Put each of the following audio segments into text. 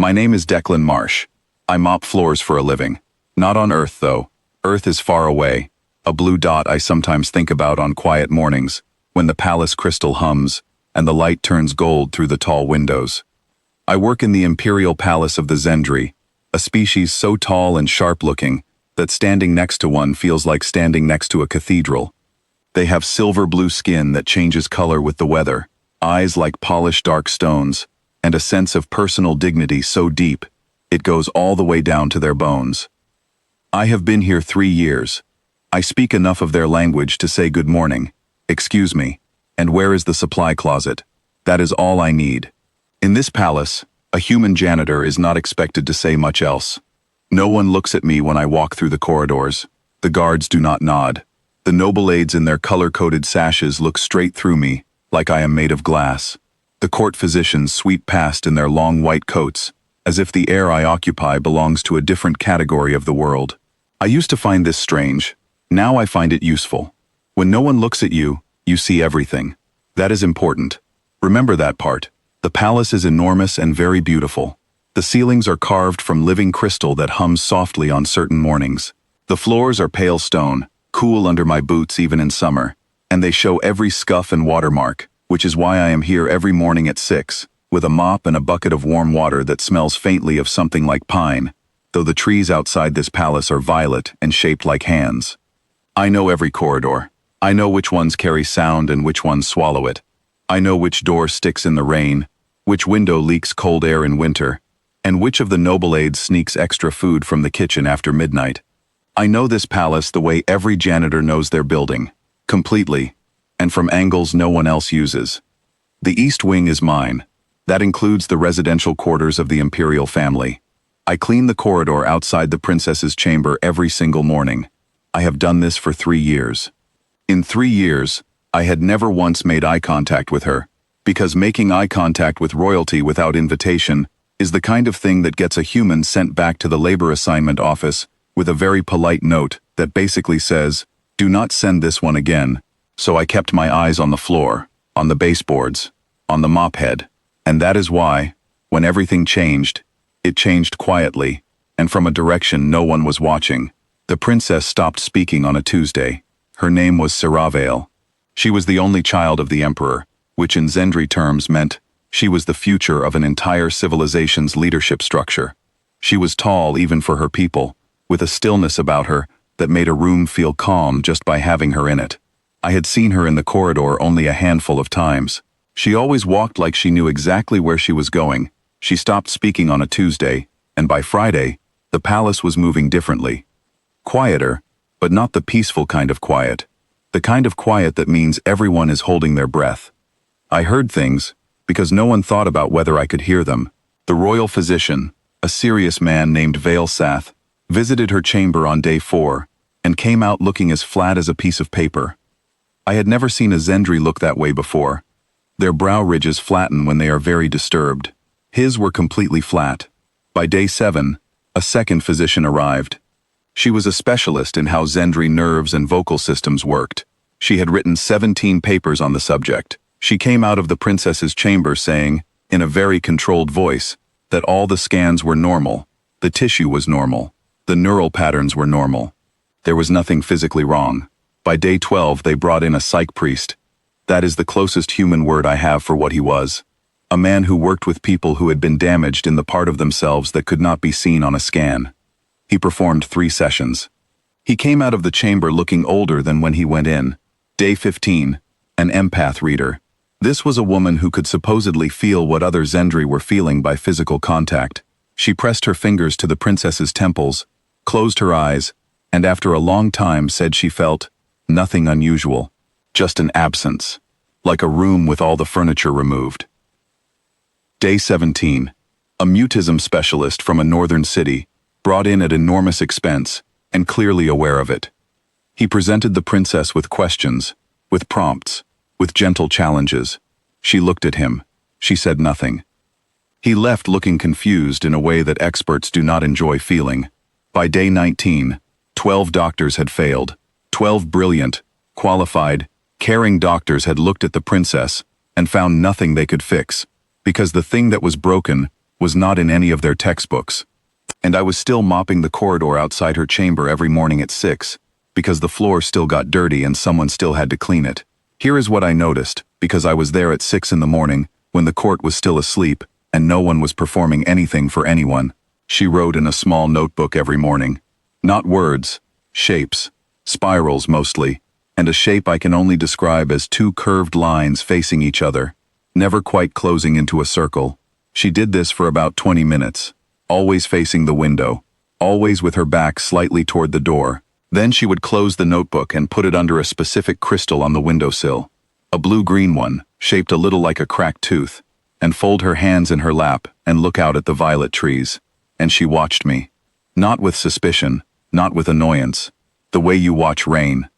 My name is Declan Marsh. I mop floors for a living. Not on Earth, though. Earth is far away. A blue dot I sometimes think about on quiet mornings, when the palace crystal hums, and the light turns gold through the tall windows. I work in the imperial palace of the Zendri, a species so tall and sharp-looking that standing next to one feels like standing next to a cathedral. They have silver blue skin that changes color with the weather, eyes like polished dark stones, and a sense of personal dignity so deep, it goes all the way down to their bones. I have been here 3 years. I speak enough of their language to say good morning, excuse me, and where is the supply closet? That is all I need. In this palace, a human janitor is not expected to say much else. No one looks at me when I walk through the corridors. The guards do not nod. The noble-aides in their color-coded sashes look straight through me, like I am made of glass. The court physicians sweep past in their long white coats, as if the air I occupy belongs to a different category of the world. I used to find this strange. Now I find it useful. When no one looks at you, you see everything. That is important. Remember that part. The palace is enormous and very beautiful. The ceilings are carved from living crystal that hums softly on certain mornings. The floors are pale stone, cool under my boots even in summer, and they show every scuff and watermark, which is why I am here every morning at 6, with a mop and a bucket of warm water that smells faintly of something like pine, though the trees outside this palace are violet and shaped like hands. I know every corridor. I know which ones carry sound and which ones swallow it. I know which door sticks in the rain, which window leaks cold air in winter, and which of the noble aides sneaks extra food from the kitchen after midnight. I know this palace the way every janitor knows their building, completely, and from angles no one else uses. The east wing is mine. That includes the residential quarters of the imperial family. I clean the corridor outside the princess's chamber every single morning. I have done this for 3 years. In 3 years, I had never once made eye contact with her, because making eye contact with royalty without invitation is the kind of thing that gets a human sent back to the labor assignment office with a very polite note that basically says, "Do not send this one again." So I kept my eyes on the floor, on the baseboards, on the mop head, and that is why, when everything changed, it changed quietly, and from a direction no one was watching. The princess stopped speaking on a Tuesday. Her name was Saravale. She was the only child of the emperor, which in Zendri terms meant she was the future of an entire civilization's leadership structure. She was tall even for her people, with a stillness about her that made a room feel calm just by having her in it. I had seen her in the corridor only a handful of times. She always walked like she knew exactly where she was going. She stopped speaking on a Tuesday, and by Friday, the palace was moving differently. Quieter, but not the peaceful kind of quiet. The kind of quiet that means everyone is holding their breath. I heard things, because no one thought about whether I could hear them. The royal physician, a serious man named Valesath, visited her chamber on day 4, and came out looking as flat as a piece of paper. I had never seen a Zendri look that way before. Their brow ridges flatten when they are very disturbed. His were completely flat. By day 7, a second physician arrived. She was a specialist in how Zendri nerves and vocal systems worked. She had written 17 papers on the subject. She came out of the princess's chamber saying, in a very controlled voice, that all the scans were normal, the tissue was normal, the neural patterns were normal. There was nothing physically wrong. By day 12 they brought in a psych priest. That is the closest human word I have for what he was. A man who worked with people who had been damaged in the part of themselves that could not be seen on a scan. He performed 3 sessions. He came out of the chamber looking older than when he went in. Day 15, an empath reader. This was a woman who could supposedly feel what other Zendri were feeling by physical contact. She pressed her fingers to the princess's temples, closed her eyes, and after a long time said she felt nothing unusual, just an absence, like a room with all the furniture removed. Day 17, a mutism specialist from a northern city, brought in at enormous expense, and clearly aware of it. He presented the princess with questions, with prompts, with gentle challenges. She looked at him. She said nothing. He left looking confused in a way that experts do not enjoy feeling. By day 19, 12 doctors had failed. 12 brilliant, qualified, caring doctors had looked at the princess and found nothing they could fix, because the thing that was broken was not in any of their textbooks. And I was still mopping the corridor outside her chamber every morning at 6, because the floor still got dirty and someone still had to clean it. Here is what I noticed, because I was there at 6 in the morning, when the court was still asleep, and no one was performing anything for anyone. She wrote in a small notebook every morning. Not words, shapes, spirals mostly, and a shape I can only describe as two curved lines facing each other, never quite closing into a circle. She did this for about 20 minutes, always facing the window, always with her back slightly toward the door. Then she would close the notebook and put it under a specific crystal on the windowsill, a blue-green one, shaped a little like a cracked tooth, and fold her hands in her lap and look out at the violet trees. And she watched me. Not with suspicion, not with annoyance. The way you watch rain.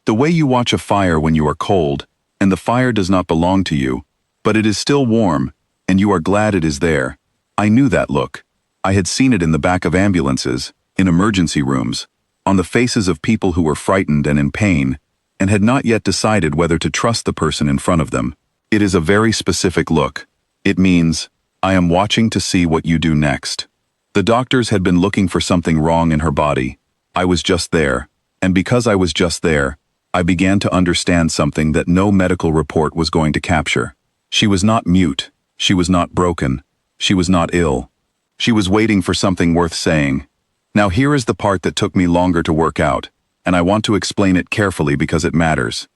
The way you watch a fire when you are cold, and the fire does not belong to you, but it is still warm, and you are glad it is there. I knew that look. I had seen it in the back of ambulances, in emergency rooms, on the faces of people who were frightened and in pain, and had not yet decided whether to trust the person in front of them. It is a very specific look. It means, I am watching to see what you do next. The doctors had been looking for something wrong in her body. I was just there, and because I was just there, I began to understand something that no medical report was going to capture. She was not mute, she was not broken, she was not ill. She was waiting for something worth saying. Now here is the part that took me longer to work out, and I want to explain it carefully because it matters.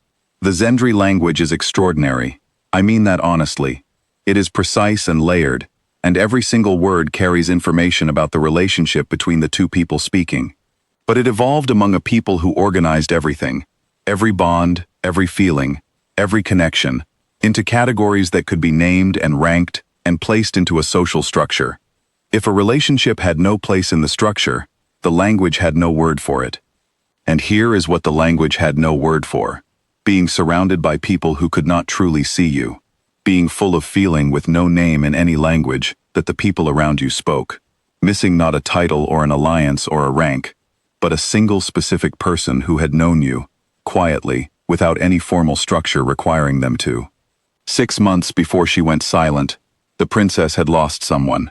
The Zendri language is extraordinary. I mean that honestly. It is precise and layered, and every single word carries information about the relationship between the two people speaking. But it evolved among a people who organized everything, every bond, every feeling, every connection, into categories that could be named and ranked and placed into a social structure. If a relationship had no place in the structure, the language had no word for it. And here is what the language had no word for. Being surrounded by people who could not truly see you. Being full of feeling with no name in any language that the people around you spoke. Missing not a title or an alliance or a rank, but a single specific person who had known you, quietly, without any formal structure requiring them to. 6 months before she went silent, the princess had lost someone.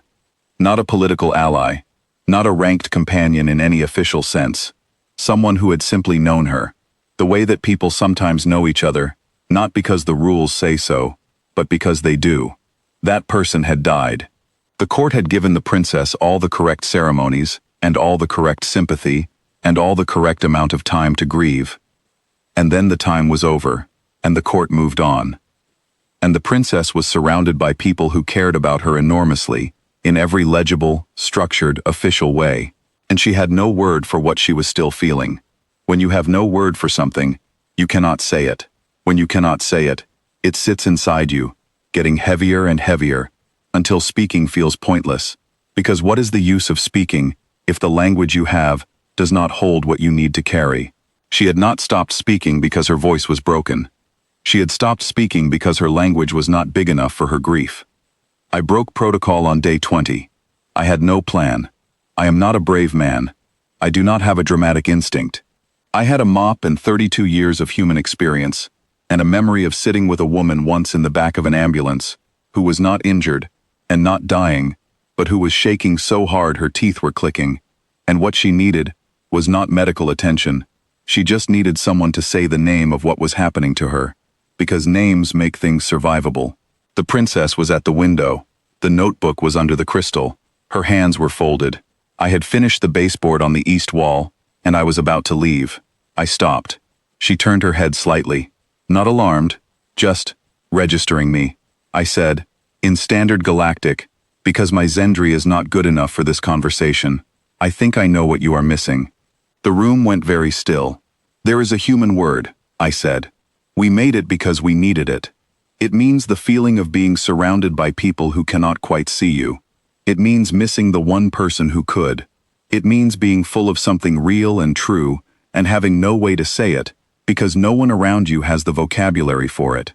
Not a political ally, not a ranked companion in any official sense. Someone who had simply known her, the way that people sometimes know each other, not because the rules say so, but because they do. That person had died. The court had given the princess all the correct ceremonies, and all the correct sympathy, and all the correct amount of time to grieve. And then the time was over, and the court moved on. And the princess was surrounded by people who cared about her enormously, in every legible, structured, official way. And she had no word for what she was still feeling. When you have no word for something, you cannot say it. When you cannot say it, it sits inside you, getting heavier and heavier, until speaking feels pointless. Because what is the use of speaking if the language you have does not hold what you need to carry? She had not stopped speaking because her voice was broken. She had stopped speaking because her language was not big enough for her grief. I broke protocol on day 20. I had no plan. I am not a brave man. I do not have a dramatic instinct. I had a mop and 32 years of human experience, and a memory of sitting with a woman once in the back of an ambulance, who was not injured, and not dying, but who was shaking so hard her teeth were clicking, and what she needed was not medical attention. She just needed someone to say the name of what was happening to her, because names make things survivable. The princess was at the window. The notebook was under the crystal. Her hands were folded. I had finished the baseboard on the east wall, and I was about to leave. I stopped. She turned her head slightly. Not alarmed, just registering me. I said, in standard galactic, because my Zendri is not good enough for this conversation. I think I know what you are missing. The room went very still. There is a human word, I said. We made it because we needed it. It means the feeling of being surrounded by people who cannot quite see you. It means missing the one person who could. It means being full of something real and true, and having no way to say it, because no one around you has the vocabulary for it.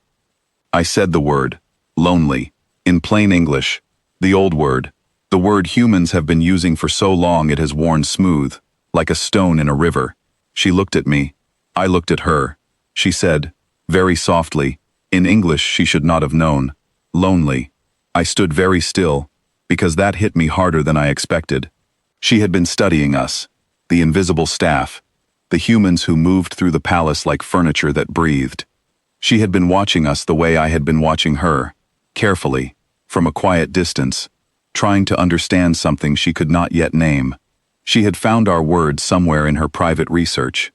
I said the word, lonely, in plain English, the old word, the word humans have been using for so long it has worn smooth, like a stone in a river. She looked at me. I looked at her. She said, very softly, in English she should not have known, lonely. I stood very still, because that hit me harder than I expected. She had been studying us, the invisible staff, the humans who moved through the palace like furniture that breathed. She had been watching us the way I had been watching her, carefully, from a quiet distance, trying to understand something she could not yet name. She had found our words somewhere in her private research.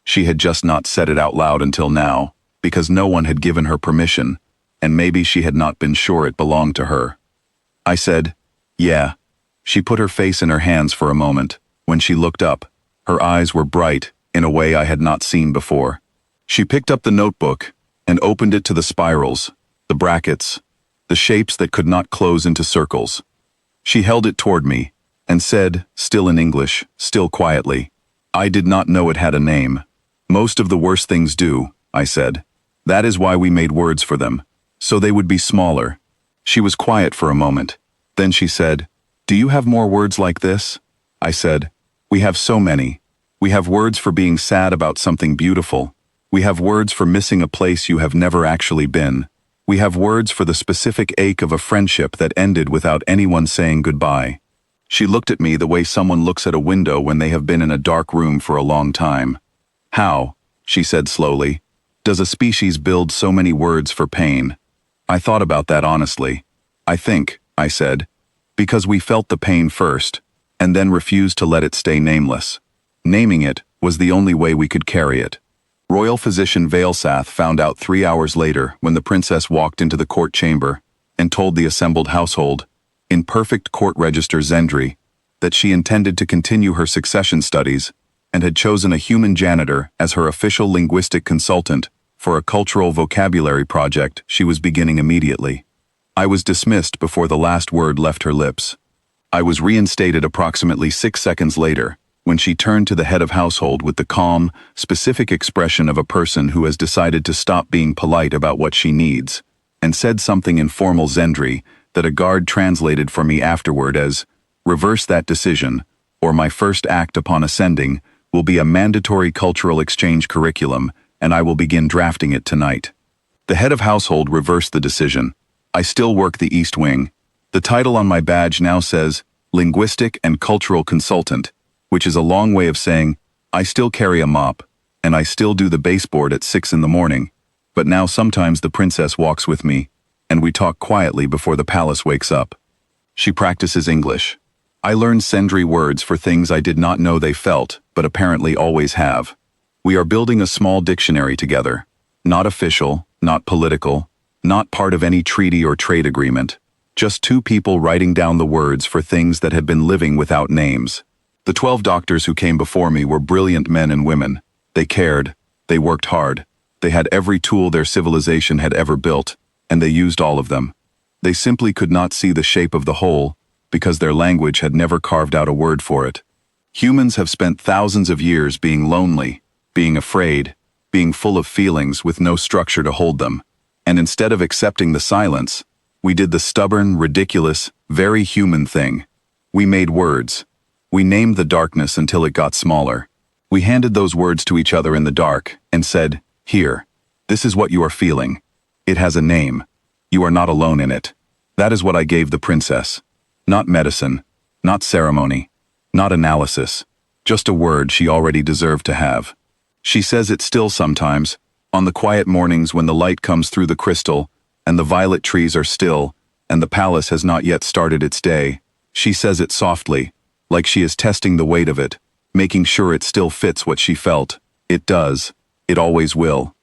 She had just not said it out loud until now, because no one had given her permission, and maybe she had not been sure it belonged to her. I said, "Yeah." She put her face in her hands for a moment. When she looked up, her eyes were bright in a way I had not seen before. She picked up the notebook and opened it to the spirals, the brackets, the shapes that could not close into circles. She held it toward me and said, still in English, still quietly, "I did not know it had a name. Most of the worst things do," I said. "That is why we made words for them, so they would be smaller." She was quiet for a moment. Then she said, "Do you have more words like this?" I said, "We have so many. We have words for being sad about something beautiful. We have words for missing a place you have never actually been. We have words for the specific ache of a friendship that ended without anyone saying goodbye." She looked at me the way someone looks at a window when they have been in a dark room for a long time. "How," she said slowly, "does a species build so many words for pain?" I thought about that honestly. "I think," I said, "because we felt the pain first, and then refused to let it stay nameless. Naming it was the only way we could carry it." Royal physician Vailsath found out 3 hours later when the princess walked into the court chamber and told the assembled household, in perfect court register Zendri, that she intended to continue her succession studies and had chosen a human janitor as her official linguistic consultant for a cultural vocabulary project she was beginning immediately. I was dismissed before the last word left her lips. I was reinstated approximately 6 seconds later, when she turned to the head of household with the calm, specific expression of a person who has decided to stop being polite about what she needs, and said something in formal Zendri that a guard translated for me afterward as, "Reverse that decision, or my first act upon ascending will be a mandatory cultural exchange curriculum, and I will begin drafting it tonight." The head of household reversed the decision. I still work the East Wing. The title on my badge now says Linguistic and Cultural Consultant, which is a long way of saying, I still carry a mop, and I still do the baseboard at 6 in the morning, but now sometimes the princess walks with me, and we talk quietly before the palace wakes up. She practices English. I learned Sendri words for things I did not know they felt, but apparently always have. We are building a small dictionary together, not official, not political, not part of any treaty or trade agreement, just two people writing down the words for things that had been living without names. The 12 doctors who came before me were brilliant men and women. They cared, they worked hard, they had every tool their civilization had ever built, and they used all of them. They simply could not see the shape of the whole, because their language had never carved out a word for it. Humans have spent thousands of years being lonely, being afraid, being full of feelings with no structure to hold them, and instead of accepting the silence, we did the stubborn, ridiculous, very human thing. We made words. We named the darkness until it got smaller. We handed those words to each other in the dark and said, "Here, this is what you are feeling. It has a name. You are not alone in it." That is what I gave the princess. Not medicine, not ceremony, not analysis, just a word she already deserved to have. She says it still sometimes, on the quiet mornings when the light comes through the crystal, and the violet trees are still, and the palace has not yet started its day. She says it softly, like she is testing the weight of it, making sure it still fits what she felt. It does. It always will.